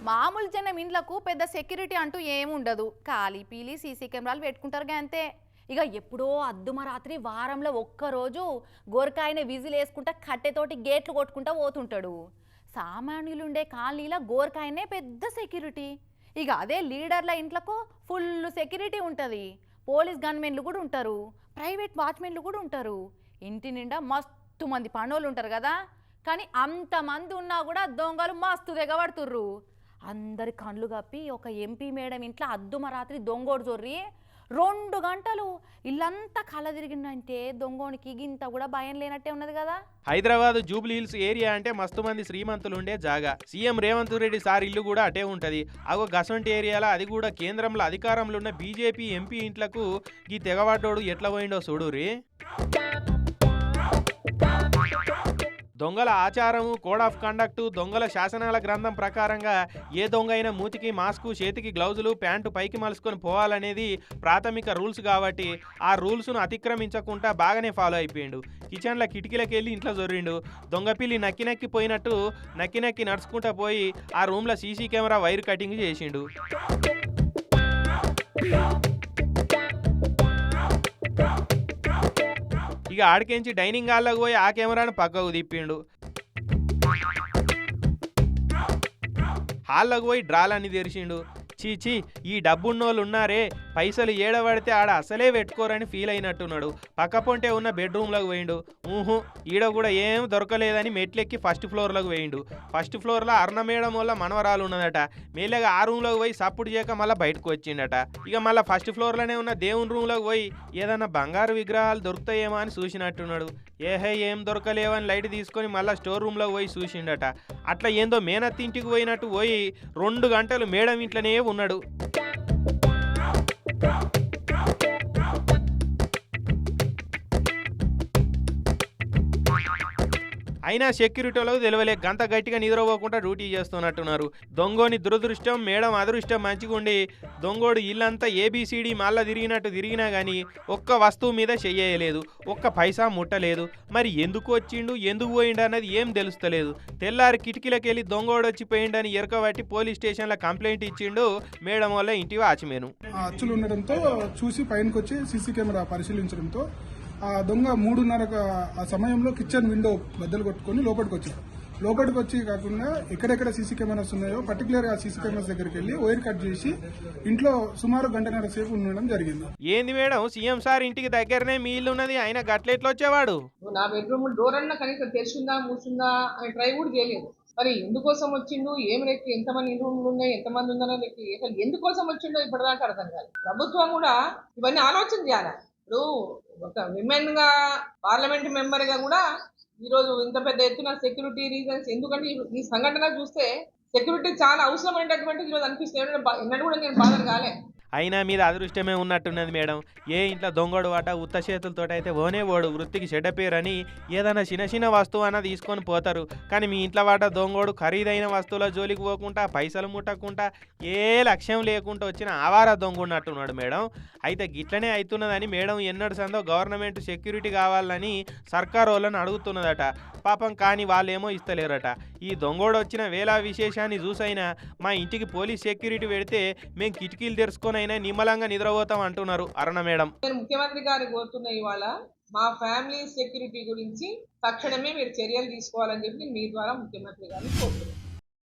మామూలు జనం ఇండ్లకు పెద్ద సెక్యూరిటీ అంటూ ఏముండదు. ఖాళీ పీలి సీసీ కెమెరాలు పెట్టుకుంటారు అంతే. ఇక ఎప్పుడో అర్ధరాత్రి వారంలో ఒక్కరోజు గోరకాయన విజిల్ వేసుకుంటా కట్టెతోటి గేట్లు కొట్టుకుంటా పోతుంటాడు. సామాన్యులుండే కాలనీలో గోరకాయనే పెద్ద సెక్యూరిటీ. ఇక అదే లీడర్ల ఇంట్లకు ఫుల్ సెక్యూరిటీ ఉంటుంది. పోలీస్ గన్మెన్లు కూడా ఉంటారు, ప్రైవేట్ వాచ్మెన్లు కూడా ఉంటారు. ఇంటి నిండా మస్తు మంది పనోళ్ళు ఉంటారు కదా. కానీ అంతమంది ఉన్నా కూడా దొంగలు మస్తు తెగబడుతుర్రు. అందరి కళ్ళు కప్పి ఒక ఎంపీ మేడం ఇంట్లో అర్ధరాత్రి దొంగోడు జొర్రి 2 గంటలు ఇల్లంతా కళ్ళ తిరిగిందంటే దొంగోనికి గింత కూడా భయం లేనట్టే ఉన్నది కదా. హైదరాబాద్ జూబ్లీ హిల్స్ ఏరియా అంటే మస్తు మంది శ్రీమంతులు ఉండే జాగా. సీఎం రేవంత్ రెడ్డి సార్ ఇల్లు కూడా అటే ఉంటది. అగో గసంటి ఏరియాలో అది కూడా కేంద్రంలో అధికారంలో ఉన్న బీజేపీ ఎంపీ ఇంట్లకు ఈ తెగవాడోడు ఎట్లా పోయిండో చూడురి. దొంగల ఆచారము, కోడ్ ఆఫ్ కండక్ట్, దొంగల శాసనాల గ్రంథం ప్రకారంగా ఏ దొంగ అయినా మూతికి మాస్కు, చేతికి గ్లౌజులు, ప్యాంటు పైకి మలుసుకొని పోవాలనేది ప్రాథమిక రూల్స్ కాబట్టి ఆ రూల్స్ను అతిక్రమించకుండా బాగానే ఫాలో అయిపోయిండు. కిచెన్ల కిటికీలకు వెళ్ళి ఇంట్లో జొర్రిండు. దొంగ పిల్లి నక్కి పోయినట్టు నక్కి నడుచుకుంటా పోయి ఆ రూమ్లో సీసీ కెమెరా వైర్ కటింగ్ చేసిండు. ఇక ఆడికించి డైనింగ్ హాల్లోకి పోయి ఆ కెమెరాను పక్కకు తిప్పిండు. హాల్లోకి పోయి డ్రాలన్నీ తెరిచిండు. చీచి ఈ డబ్బున్నోళ్ళు ఉన్నారే, పైసలు ఏడబడితే ఆడ అసలే పెట్టుకోరని ఫీల్ అయినట్టున్నాడు. పక్కపొంటే ఉన్న బెడ్రూమ్లోకి పోయిండు. ఈడ కూడా ఏం దొరకలేదని మెట్లెక్కి ఫస్ట్ ఫ్లోర్లోకి పోయిండు. ఫస్ట్ ఫ్లోర్లో అరుణ మేడం వల్ల మనవరాలు ఉన్నదట. మేలేగా ఆ రూమ్లోకి పోయి సప్పుడు చేయక మళ్ళీ బయటకు వచ్చిండట. ఇక మళ్ళీ ఫస్ట్ ఫ్లోర్లోనే ఉన్న దేవుని రూమ్లోకి పోయి ఏదన్నా బంగారు విగ్రహాలు దొరుకుతాయేమో అని చూసినట్టున్నాడు. ఏం దొరకలేవని లైట్ తీసుకొని మళ్ళీ స్టోర్ రూమ్లోకి పోయి చూసిండట. అట్లా ఏందో మేనత్తి ఇంటికి పోయినట్టు పోయి 2 గంటలు మేడం ఇంట్లోనే ఉన్నాడు. అయినా సెక్యూరిటీ వాళ్ళకు తెలియలే, గంత గట్టిగా నిద్రపోకుండా డ్యూటీ చేస్తున్నట్టున్నారు. దొంగోని దురదృష్టం, మేడం అదృష్టం మంచిగుండి దొంగోడు ఇల్లంతా ఏబిసిడి మళ్ళా తిరిగినా కానీ ఒక్క వస్తువు మీద చెయ్యలేదు, ఒక్క పైసా ముట్టలేదు. మరి ఎందుకు వచ్చిండు, ఎందుకు పోయిండు అన్నది ఏం తెలుస్తలేదు. తెల్లారి కిటికీలకు వెళ్ళి దొంగోడు వచ్చి పోయిండని ఎరకబట్టి పోలీస్ స్టేషన్లో కంప్లైంట్ ఇచ్చిండు మేడం వల్ల ఇంటి వాచ్మెన్. అచ్చులు ఉండడంతో చూసి పైనకి వచ్చి సీసీ కెమెరా పరిశీలించడంతో ఆ దొంగ 3:30 ఆ సమయంలో కిచెన్ విండో బద్దలు కొట్టుకుని లోపలికి వచ్చి కాకుండా ఎక్కడెక్కడ సీసీ కెమెరాస్ ఉన్నాయో పర్టికులర్ ఆ సీసీ కెమెరాస్ దగ్గరికి వెళ్ళి వైర్ కట్ చేసి ఇంట్లో సుమారు 1.5 గంట సేపు ఉండడం జరిగింది. ఏంది మేడం, సీఎం సార్ ఇంటికి దగ్గరనే మీ ఇల్లు ఉన్నది, ఆయన గట్లెట్లు వచ్చేవాడు? నా బెడ్రూమ్ డోర్ అన్నా కనీసం తెరిచిందా మూసిందా అని ట్రై కూడా చేయలేదు. మరి ఎందుకోసం వచ్చిండు, ఏం లెక్క, ఎంతమంది రూమ్లు ఉన్నాయి, ఎంతమంది ఉన్నారో లెక్క, అసలు ఎందుకోసం వచ్చిండో ఇప్పటిదాకా అర్థం కాదు. ప్రభుత్వం కూడా ఇవన్నీ ఆలోచన చేయాలి. ఇప్పుడు ఒక విమెన్ గా పార్లమెంట్ మెంబర్ గా కూడా ఈరోజు ఇంత పెద్ద ఎత్తున సెక్యూరిటీ రీజన్స్, ఎందుకంటే ఈ సంఘటన చూస్తే సెక్యూరిటీ చాలా అవసరమైనటువంటి ఈరోజు అనిపిస్తుంది. ఎన్నడూ కూడా నేను బాధలు కాలే. అయినా మీద అదృష్టమే ఉన్నట్టున్నది మేడం. ఏ ఇంట్లో దొంగోడు వాట ఉత్త చేతులతో అయితే ఓడు వృత్తికి చెడ్డ పేరని ఏదైనా చిన్న వస్తువు అన్న తీసుకొని పోతారు. కానీ మీ ఇంట్లో వాట దొంగోడు ఖరీదైన వస్తువుల జోలికి పోకుండా, పైసలు ముట్టకుండా, ఏ లక్ష్యం లేకుండా వచ్చిన ఆవార దొంగ ఉన్నట్టున్నాడు మేడం. అయితే గిట్లనే అవుతున్నదని మేడం ఎన్నడు సందో గవర్నమెంట్ సెక్యూరిటీ కావాలని సర్కారు వాళ్ళని అడుగుతున్నదట. పాపం కానీ వాళ్ళేమో ఇస్తలేరట. ఈ దొంగోడు వచ్చిన వేళ విశేషాన్ని చూసైనా మా ఇంటికి పోలీస్ సెక్యూరిటీ పెడితే మేము కిటికీలు తెరుచుకొని అయినా నిమ్మలంగా నిద్రపోతాం అంటున్నారు అరుణ మేడం. నేను ముఖ్యమంత్రి గారికి కోరుతున్న ఇవాళ మా ఫ్యామిలీ సెక్యూరిటీ గురించి తక్షణమే మీరు చర్యలు తీసుకోవాలని చెప్పి మీ ద్వారా ముఖ్యమంత్రి గారిని కోరుతున్నాను.